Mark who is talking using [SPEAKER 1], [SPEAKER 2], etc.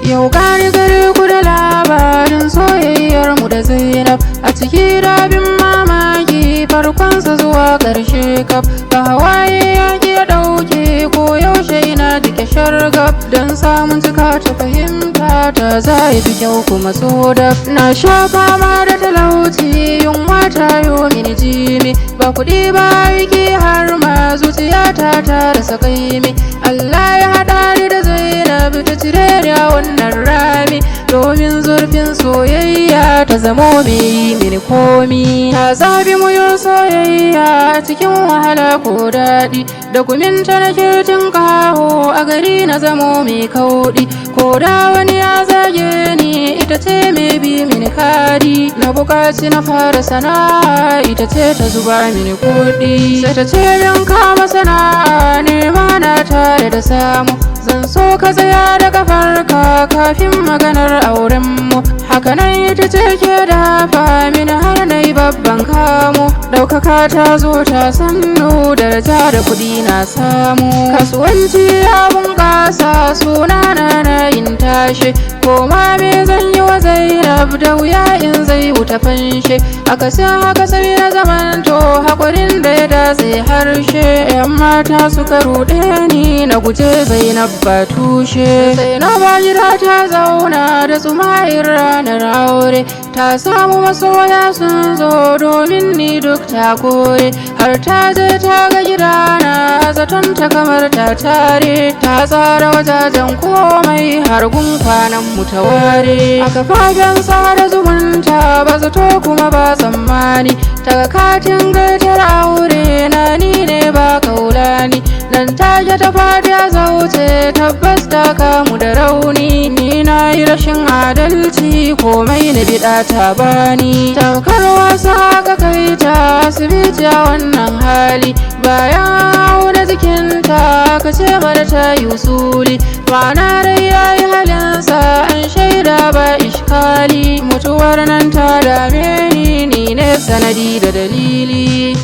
[SPEAKER 1] Yau gani gare ku da labarin soyayyarmu da Zainab a cikin rabin mamaki farkonsa zuwa ƙarshe kaf ba hawaye ya ke ɗauke ko yaushe ina jike shargab don samun cika ta fahimta ta zai fi kyau kuma so da na sha fama da talauci yunwa ta yo mini jimi ba kuɗi ba wiki har ma zuciyata ta rasa kaimi Allah ya haɗa ni da Zainab ta cire ni a wannan rami domin zurfin soyayya ta zamo mai mini komi ta zabi mu yin soyayya cikin wahala ko daɗi da guminta nake tinkaho a gari na zamo mai kauɗi ko da wani ya zage ni ita ce mai bi mini kadi na buƙaci na fara sana'a ita ce ta zuba mini kuɗi sai ta ce min kama sana'a nema na tare da samu zan so ka tsaya da kafarka kafin maganar aurenmu hakanan ita ce ke dafa mini har na yi babban kamu ɗaukaka ta zo ta sannu daraja da kuɗi na samu kasuwanci ya bunƙasa suna na yin tashi koma me zan yi wa Zainab da wuya in zai wuta fanshe akasin haka sai na zamanto haƙurin da ya datse harshe yan mata suka ruɗe ni na guje Zainab ba tushe Zainab ba gida ta zauna da tsumayin ranar aure ta samu masoya sun zo domin ni duk ta kore har ta je ta ga gidana zaton ta kamar ta tare ta tsara wajajen komai har gun kwanan mu ta ware aka fagen sada zumunta ba zato kuma ba tsammani ta katin gaitar aure na ni ne ba kaulani nan take ta fadi a zauce tabbas ta kamu da rauni ni na yi rashin adalci komai na biɗa ta bani tamkar wasa ka kai ta asibiti a wannan hali bayan auna jikinta ka ce mara ta yi usuli ma'ana dai ya yi halinsa an shaida ba ishkali mutuwar nan ta dame ni ne sanadi da dalili